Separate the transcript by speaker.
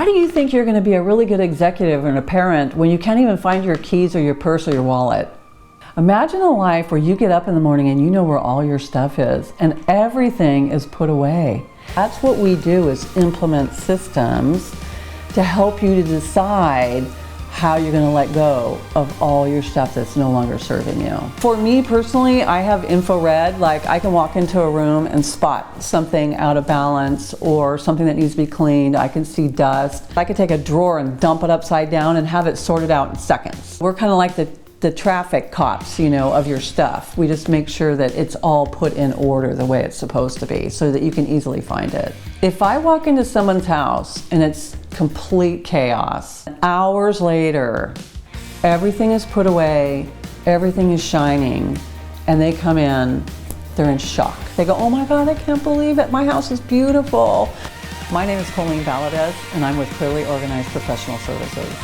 Speaker 1: How do you think you're going to be a really good executive and a parent when you can't even find your keys or your purse or your wallet? Imagine a life where you get up in the morning and you know where all your stuff is and everything is put away. That's what we do, is implement systems to help you to decide how you're going to let go of all your stuff that's no longer serving you. For me personally, I have infrared. Like, I can walk into a room and spot something out of balance or something that needs to be cleaned. I can see dust. I could take a drawer and dump it upside down and have it sorted out in seconds. We're kind of like the traffic cops, you know, of your stuff. We just make sure that it's all put in order the way it's supposed to be so that you can easily find it. If I walk into someone's house and it's complete chaos, hours later, everything is put away, everything is shining, and they come in, they're in shock. They go, "Oh my God, I can't believe it. My house is beautiful." My name is Colleen Valadez, and I'm with Clearly Organized Professional Services.